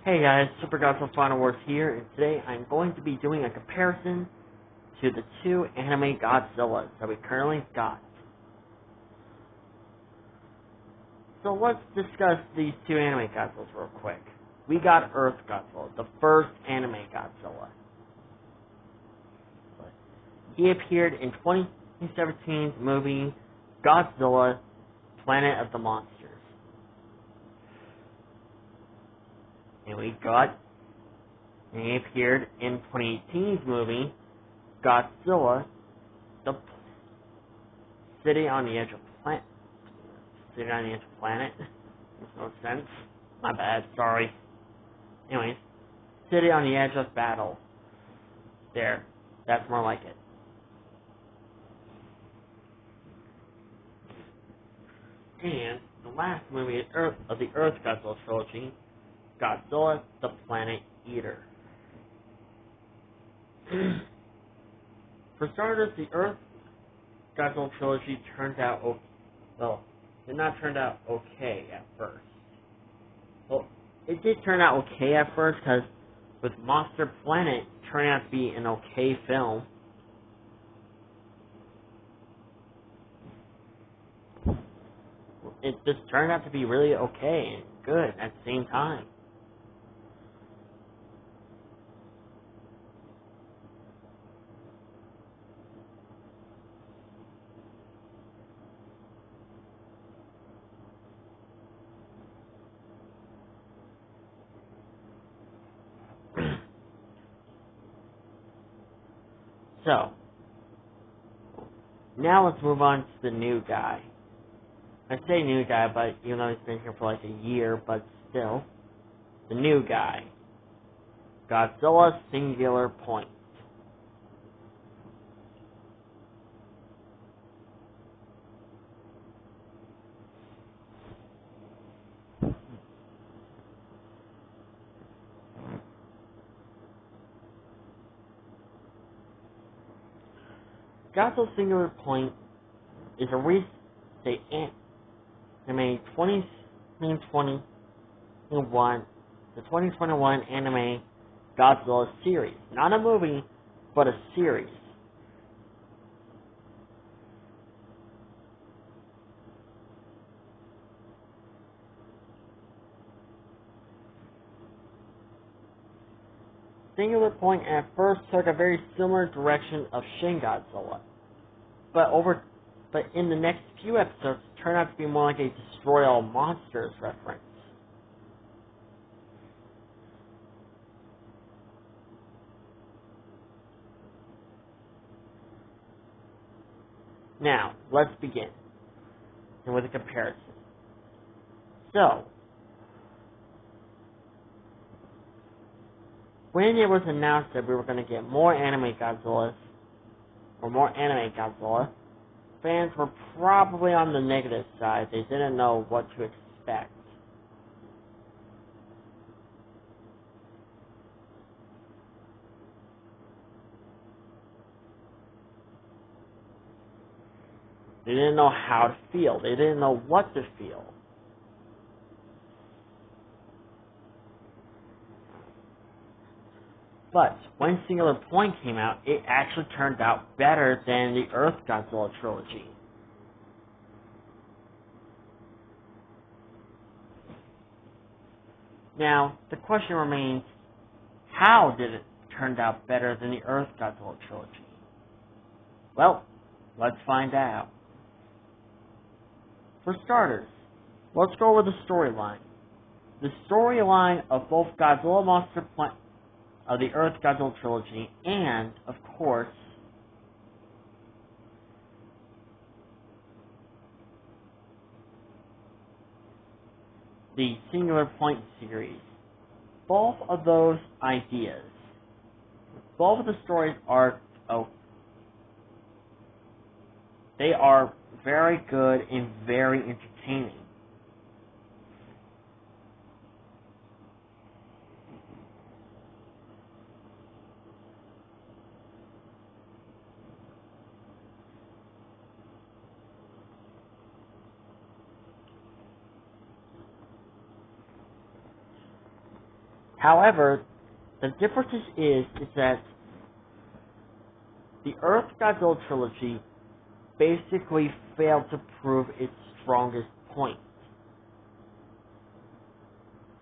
Hey guys, Super Godzilla Final Wars here, and today I'm going to be doing a comparison to the two anime Godzillas that we currently got. So let's discuss these two anime Godzillas real quick. We got Earth Godzilla, the first anime Godzilla. He appeared in 2017's movie Godzilla, Planet of the Monsters. And he appeared in 2018's movie Godzilla, the City on the Edge of Planet. City on the Edge of Planet. Makes no sense. My bad, sorry. Anyways, City on the Edge of Battle. There. That's more like it. And the last movie of the Earth Godzilla trilogy, Godzilla, the Planet Eater. For starters, the Earth Godzilla trilogy did not turn out okay at first. Well, it did turn out okay at first because with Monster Planet turning out to be an okay film. It just turned out to be really okay and good at the same time. So, now let's move on to the new guy. I say new guy, but even though he's been here for like a year, but still, the new guy. Godzilla Singular Point. Godzilla Singular Point is a recent anime 2021, the 2021 anime Godzilla series. Not a movie, but a series. Singular Point at first took a very similar direction of Shin Godzilla, but in the next few episodes turned out to be more like a Destroy All Monsters reference. Now, let's begin with a comparison. So, when it was announced that we were going to get more anime Godzilla, fans were probably on the negative side. They didn't know what to expect. They didn't know how to feel. They didn't know what to feel. But when Singular Point came out, it actually turned out better than the Earth Godzilla trilogy. Now, the question remains, how did it turn out better than the Earth Godzilla trilogy? Well, let's find out. For starters, let's go over the storyline. The storyline of both Godzilla Monster Planet of the Earth Godzilla trilogy and, of course, the Singular Point series. Both of those ideas, both of the stories are they are very good and very entertaining. However, the difference is that the Earth Godzilla trilogy basically failed to prove its strongest point.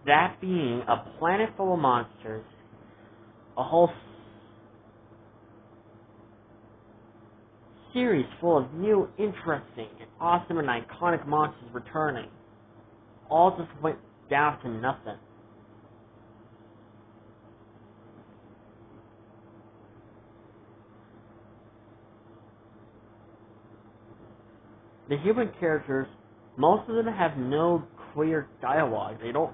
That being a planet full of monsters, a whole series full of new, interesting, and awesome and iconic monsters returning, all just went down to nothing. The human characters, most of them have no clear dialogue. They don't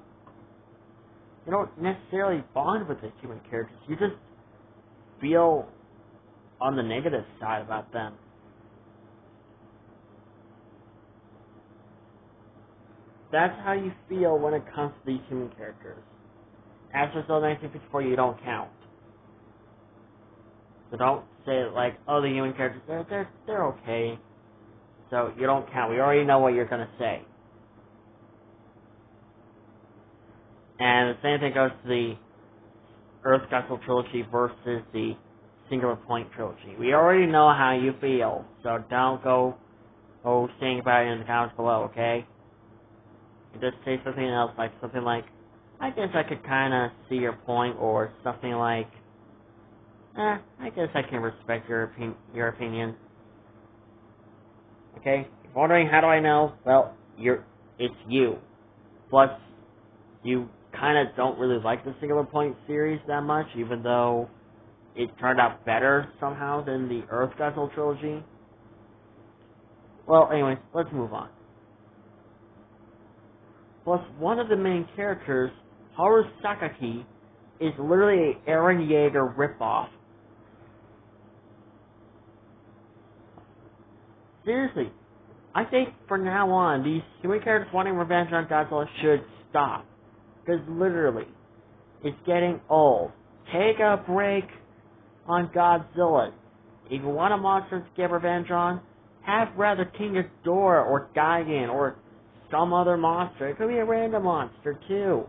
necessarily bond with the human characters. You just feel on the negative side about them. That's how you feel when it comes to these human characters. As for 1954, you don't count. So don't say like, oh, the human characters, they're okay. So you don't count. We already know what you're gonna say. And the same thing goes to the Earth Godzilla trilogy versus the Singular Point trilogy. We already know how you feel, so don't go saying about it in the comments below, okay? You just say something else, like something like, I guess I could kind of see your point, or something like, I guess I can respect your opinion. Okay? If you're wondering how do I know, well, it's you. Plus, you kind of don't really like the Singular Point series that much, even though it turned out better somehow than the Earth Godzilla trilogy. Well, anyways, let's move on. Plus, one of the main characters, Haru Sakaki, is literally an Eren Yeager ripoff. Seriously, I think from now on, these human characters wanting revenge on Godzilla should stop. Because literally, it's getting old. Take a break on Godzilla. If you want a monster to get revenge on, have rather King Ghidorah or Gigan or some other monster. It could be a random monster too.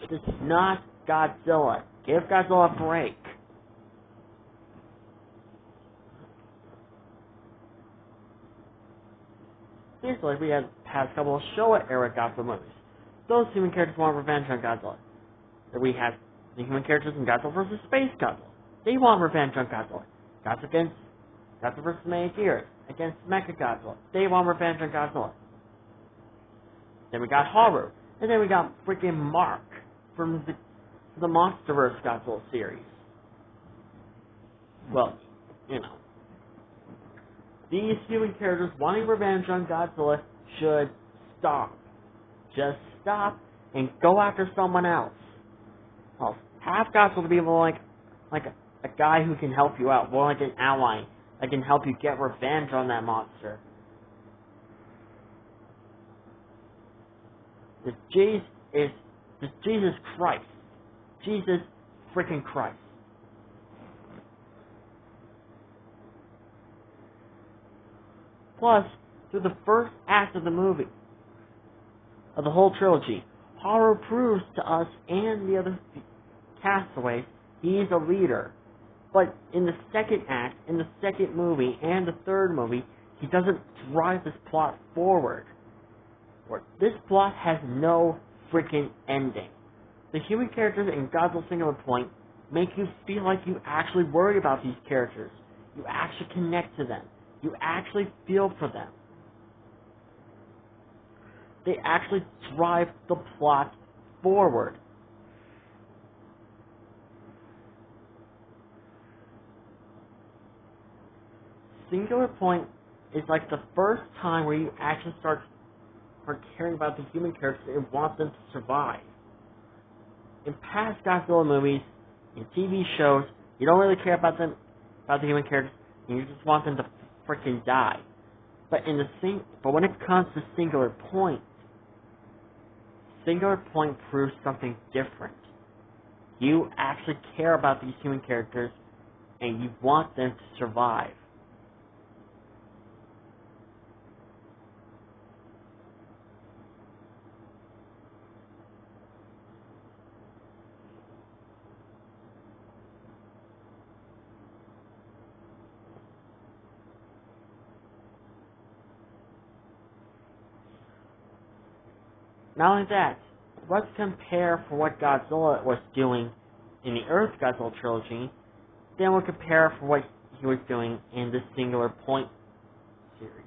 It's not Godzilla. Give Godzilla a break. Seriously, we had past couple of Showa-era Godzilla movies. Those human characters want revenge on Godzilla. We have the human characters in Godzilla vs. Space Godzilla. They want revenge on Godzilla. Godzilla vs. Megaguirus against Mechagodzilla. They want revenge on Godzilla. Then we got Haru. And then we got freaking Mark from the MonsterVerse Godzilla series. Well, you know. These human characters wanting revenge on Godzilla should stop. Just stop and go after someone else. Well, have Godzilla be able to like a guy who can help you out, more like an ally that can help you get revenge on that monster. This Jesus Christ. Jesus freaking Christ. Plus, through the first act of the movie, of the whole trilogy, Haru proves to us and the other castaways he's a leader. But in the second act, in the second movie, and the third movie, he doesn't drive this plot forward. This plot has no freaking ending. The human characters in Godzilla Singular Point make you feel like you actually worry about these characters. You actually connect to them. You actually feel for them. They actually drive the plot forward. Singular Point is like the first time where you actually start caring about the human characters and want them to survive. In past Godzilla movies, in TV shows, you don't really care about the human characters, and you just want them to freaking die. But when it comes to Singular Point proves something different. You actually care about these human characters, and you want them to survive. Not only that, let's compare for what Godzilla was doing in the Earth Godzilla trilogy, then we'll compare for what he was doing in the Singular Point series.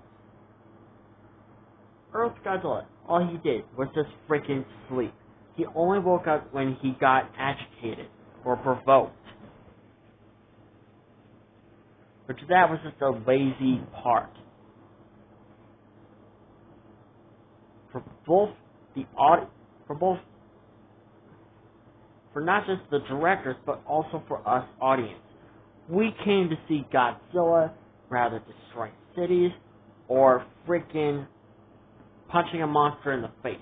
Earth Godzilla, all he did was just freaking sleep. He only woke up when he got agitated or provoked. Which that was just a lazy part. For not just the directors, but also for us audience. We came to see Godzilla rather destroy cities or freaking punching a monster in the face.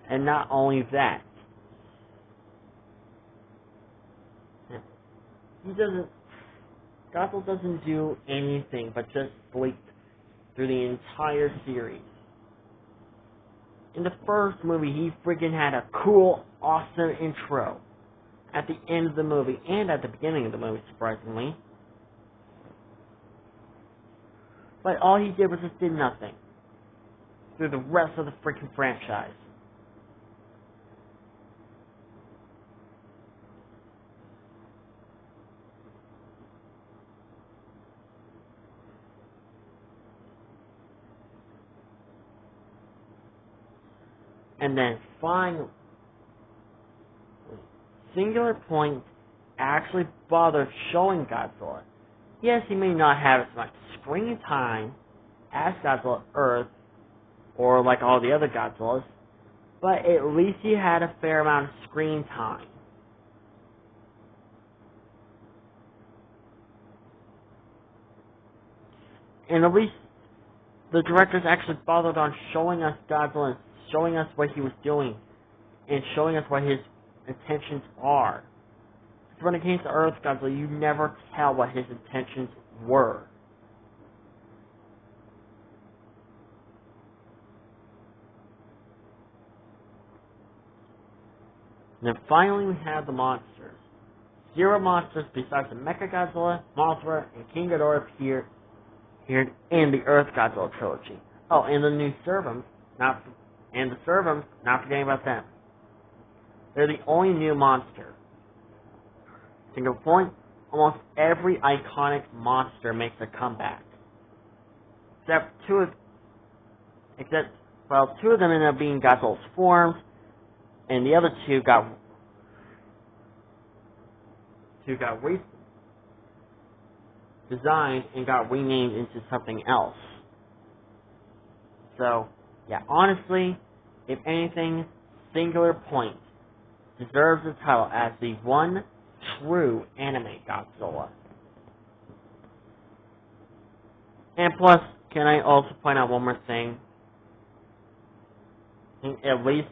And not only that, Godzilla doesn't do anything but just sleep through the entire series. In the first movie, he freaking had a cool, awesome intro at the end of the movie and at the beginning of the movie, surprisingly. But all he did was just did nothing through the rest of the freaking franchise. And then finally, Singular Point actually bothered showing Godzilla. Yes, he may not have as much screen time as Godzilla Earth or like all the other Godzillas, but at least he had a fair amount of screen time. And at least the directors actually bothered on showing us Godzilla and showing us what he was doing and showing us what his intentions are. Because when it came to Earth Godzilla, you never tell what his intentions were. And then finally we have the monsters. 0 monsters besides the Mechagodzilla, Mothra, and King Ghidorah appeared in the Earth Godzilla trilogy. Oh, and the new Servums, not forgetting about them. They're the only new monster. Single point, almost every iconic monster makes a comeback. Except two of them ended up being Godzilla's forms, and the other two got redesigned and got renamed into something else. So, yeah, honestly, if anything, Singular Point deserves the title as the one true anime Godzilla. And plus, can I also point out one more thing? I think at least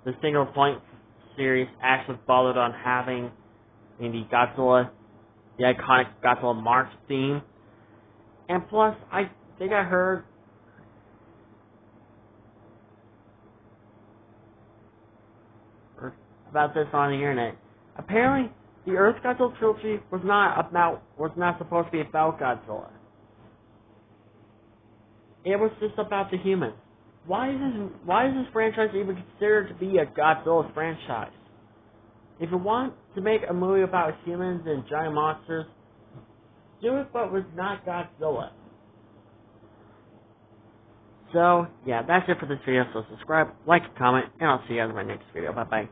the Singular Point series actually bothered on having the iconic Godzilla March theme. And plus, I think I heard about this on the internet. Apparently, the Earth Godzilla trilogy was not supposed to be about Godzilla. It was just about the humans. Why is this franchise even considered to be a Godzilla franchise? If you want to make a movie about humans and giant monsters, do it but with not Godzilla. So, yeah, that's it for this video. So subscribe, like, comment, and I'll see you guys in my next video. Bye-bye.